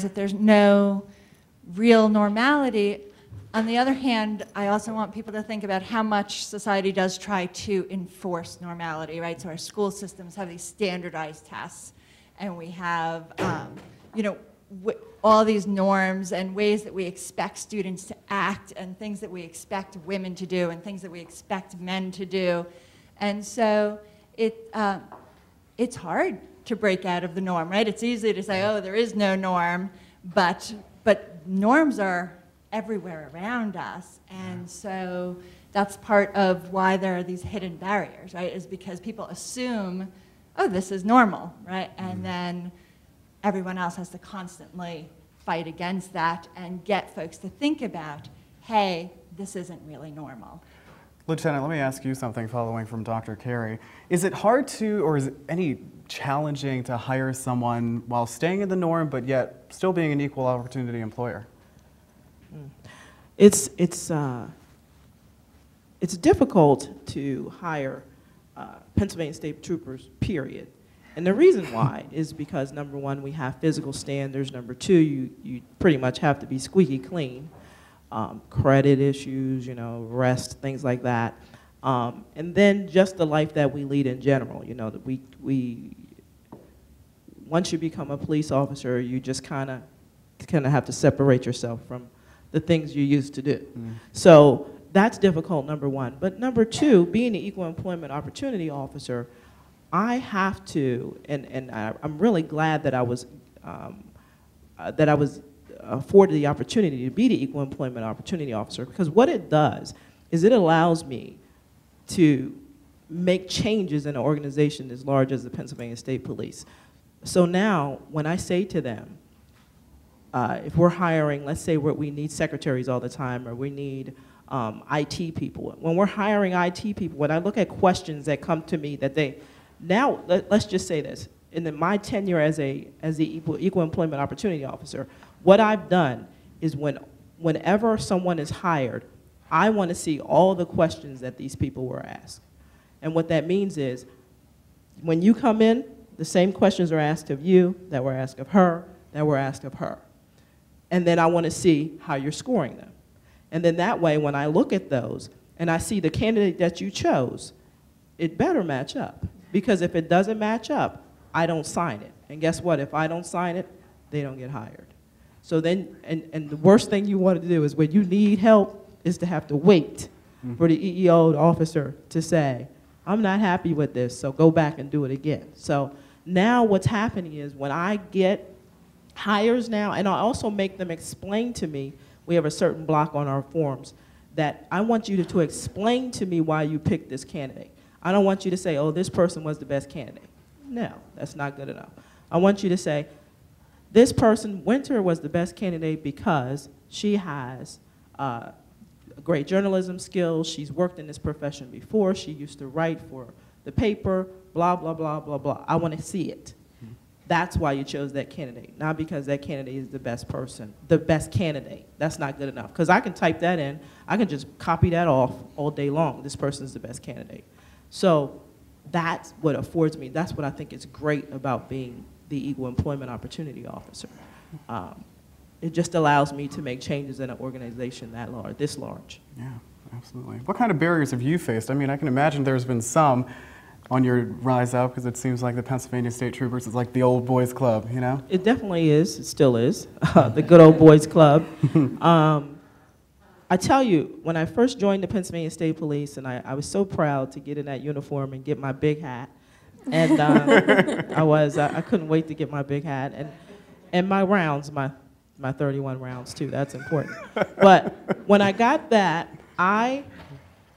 that there's no real normality. On the other hand, I also want people to think about how much society does try to enforce normality, right? So our school systems have these standardized tests, and we have, you know, all these norms and ways that we expect students to act, and things that we expect women to do, and things that we expect men to do. And so it's hard to break out of the norm, right? It's easy to say, oh, there is no norm, but norms are everywhere around us. And so that's part of why there are these hidden barriers, right? Is because people assume, oh, this is normal, right? And then everyone else has to constantly fight against that and get folks to think about, hey, this isn't really normal. Lieutenant, let me ask you something following from Dr. Carey. Is it hard to, or is it any challenging to hire someone while staying in the norm, but yet still being an equal opportunity employer? It's difficult to hire Pennsylvania State Troopers, period. And the reason why is because, number one, we have physical standards. Number two, you pretty much have to be squeaky clean. Credit issues, you know, arrest, things like that. And then just the life that we lead in general. You know, that we once you become a police officer, you just kind of have to separate yourself from the things you used to do. So that's difficult, number one. But number two, being an equal employment opportunity officer, I have to, and I'm really glad that I was afforded the opportunity to be the equal employment opportunity officer, because what it does is it allows me to make changes in an organization as large as the Pennsylvania State Police. So now, when I say to them, if we're hiring, let's say we need secretaries all the time, or we need IT people. When we're hiring IT people, when I look at questions that come to me that they, now let's just say this, in my tenure as the equal employment opportunity officer, what I've done is whenever someone is hired, I want to see all the questions that these people were asked. And what that means is, when you come in, the same questions are asked of you, that were asked of her, that were asked of her. And then I want to see how you're scoring them. And then that way, when I look at those, and I see the candidate that you chose, it better match up. Because if it doesn't match up, I don't sign it. And guess what? If I don't sign it, they don't get hired. So then, and the worst thing you want to do is when you need help is to have to wait for the EEO officer to say, I'm not happy with this, so go back and do it again. So now what's happening is when I get hires now, and I also make them explain to me, we have a certain block on our forms, that I want you to explain to me why you picked this candidate. I don't want you to say, oh, this person was the best candidate. No, that's not good enough. I want you to say, this person, Winter, was the best candidate because she has great journalism skills, she's worked in this profession before, she used to write for the paper, blah, blah, blah, blah, blah. I want to see it. That's why you chose that candidate, not because that candidate is the best person, the best candidate. That's not good enough, because I can type that in, I can just copy that off all day long. This person's the best candidate. So that's what affords me, that's what I think is great about being the Equal Employment Opportunity Officer. It just allows me to make changes in an organization that large, this large. Yeah, absolutely. What kind of barriers have you faced? I mean, I can imagine there's been some on your rise up, because it seems like the Pennsylvania State Troopers is like the old boys club, you know? It definitely is, it still is, the good old boys club. I tell you, when I first joined the Pennsylvania State Police, and I was so proud to get in that uniform and get my big hat, and I couldn't wait to get my big hat, and my rounds, my 31 rounds too, that's important. But when I got that, I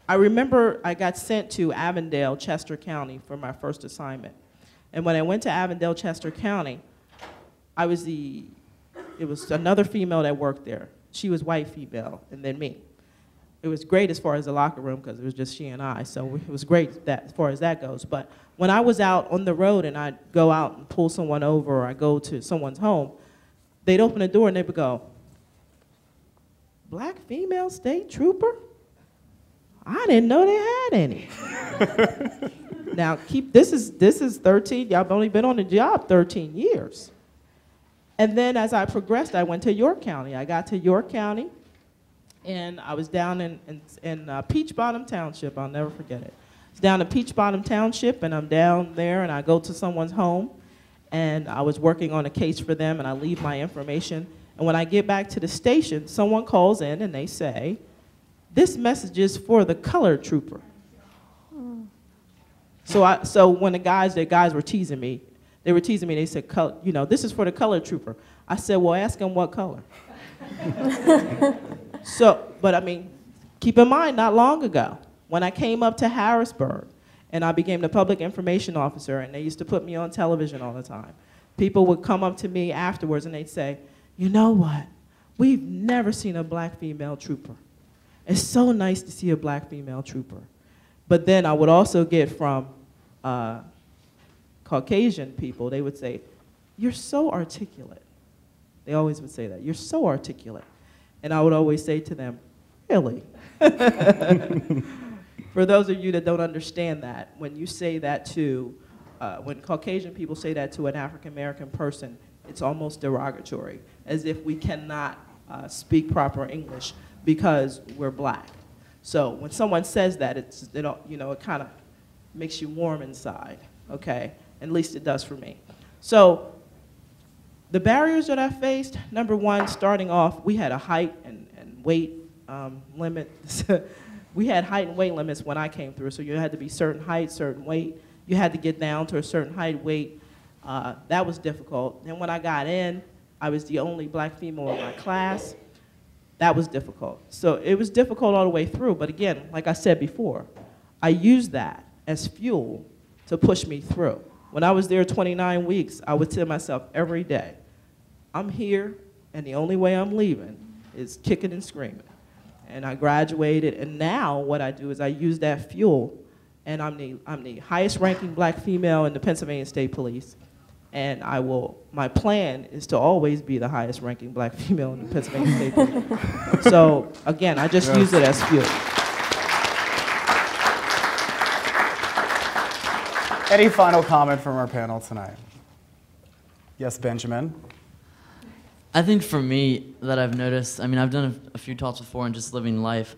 remember I got sent to Avondale, Chester County for my first assignment. And when I went to Avondale, Chester County, it was another female that worked there. She was white female, and then me. It was great as far as the locker room, because it was just she and I, so it was great as far as that goes. But when I was out on the road and I'd go out and pull someone over, or I go to someone's home, they'd open the door and they would go, "Black female state trooper? I didn't know they had any." Now, this is 13, y'all have only been on the job 13 years. And then as I progressed, I went to York County. I got to York County, and I was down in Peach Bottom Township. I'll never forget it. It's down in Peach Bottom Township, and I'm down there, and I go to someone's home, and I was working on a case for them, and I leave my information. And when I get back to the station, someone calls in, and they say, "This message is for the colored trooper." So when the guys were teasing me, they said, you know, "This is for the colored trooper." I said, "Well, ask him what color." But I mean, keep in mind, not long ago, when I came up to Harrisburg and I became the public information officer, and they used to put me on television all the time, people would come up to me afterwards and they'd say, "You know what? We've never seen a black female trooper. It's so nice to see a black female trooper." But then I would also get from Caucasian people, they would say, "You're so articulate." They always would say that, "You're so articulate." And I would always say to them, "Really?" For those of you that don't understand that, when you say that to, when Caucasian people say that to an African American person, it's almost derogatory, as if we cannot speak proper English because we're black. So when someone says that, it kind of makes you warm inside, okay? At least it does for me. So the barriers that I faced, number one, starting off, we had a height and weight limit. We had height and weight limits when I came through, so you had to be certain height, certain weight. You had to get down to a certain height, weight. That was difficult. Then when I got in, I was the only black female in my class. That was difficult. So it was difficult all the way through, but again, like I said before, I used that as fuel to push me through. When I was there 29 weeks, I would tell myself every day, I'm here, and the only way I'm leaving is kicking and screaming. And I graduated, and now what I do is I use that fuel, and I'm the highest ranking black female in the Pennsylvania State Police, and my plan is to always be the highest ranking black female in the Pennsylvania State Police. So again, I just use it as fuel. Any final comment from our panel tonight? Yes, Benjamin? I think for me, that I've noticed, I mean, I've done a few talks before in just living life.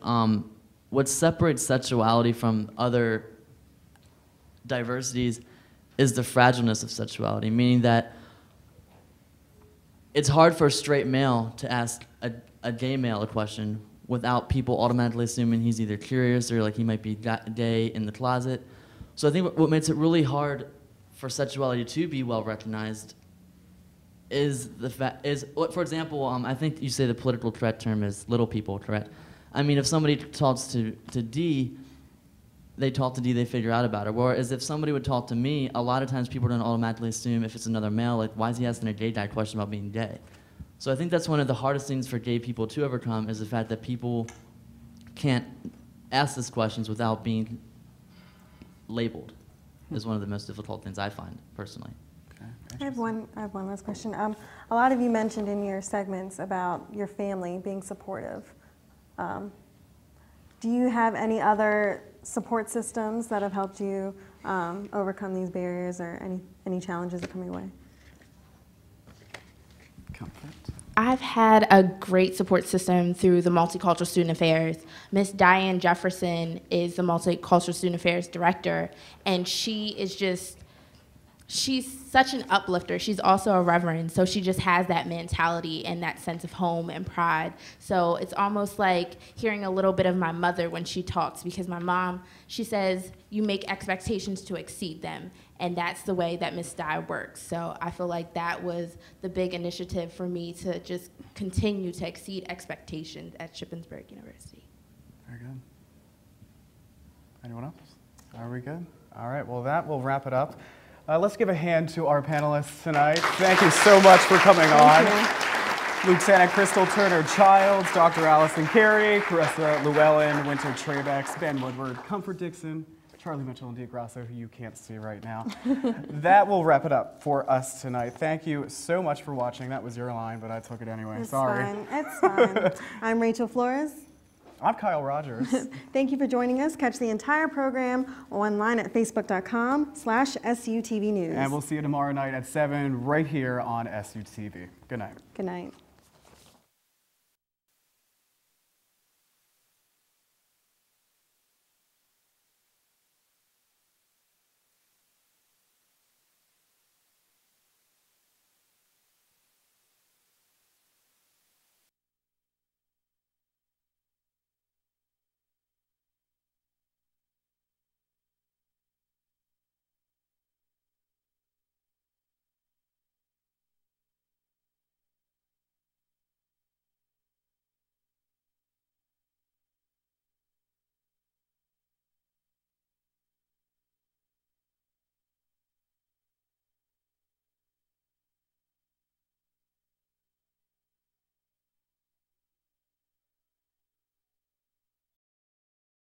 What separates sexuality from other diversities is the fragileness of sexuality, meaning that it's hard for a straight male to ask a gay male a question without people automatically assuming he's either curious or like he might be gay in the closet. So I think what makes it really hard for sexuality to be well recognized is for example, I think you say the political correct term is little people, correct? I mean, if somebody talks to D, they talk to D, they figure out about it. Whereas if somebody would talk to me, a lot of times people don't automatically assume if it's another male, like, why is he asking a gay guy question about being gay? So I think that's one of the hardest things for gay people to overcome, is the fact that people can't ask these questions without being labeled, is one of the most difficult things I find, personally. I have one last question. A lot of you mentioned in your segments about your family being supportive. Do you have any other support systems that have helped you overcome these barriers, or any challenges that come your way? Comfort. I've had a great support system through the Multicultural Student Affairs. Miss Diane Jefferson is the Multicultural Student Affairs Director, and she's such an uplifter. She's also a reverend, so she just has that mentality and that sense of home and pride. So it's almost like hearing a little bit of my mother when she talks, because my mom, she says, you make expectations to exceed them, and that's the way that Miss Di works. So I feel like that was the big initiative for me to just continue to exceed expectations at Shippensburg University. Very good. Anyone else? Are we good? All right, well, that will wrap it up. Let's give a hand to our panelists tonight. Thank you so much for coming on. Lieutenant Crystal Turner Childs, Dr. Allison Carey, Caressa Llewellyn, Winter Trabex, Ben Woodward, Comfort Dixon, Charlie Mitchell, and Dia Grasso, who you can't see right now. That will wrap it up for us tonight. Thank you so much for watching. That was your line, but I took it anyway. It's Sorry. Fine. It's fine. I'm Rachel Flores. I'm Kyle Rogers. Thank you for joining us. Catch the entire program online at facebook.com/SUTV News. And we'll see you tomorrow night at 7 right here on SUTV. Good night. Good night.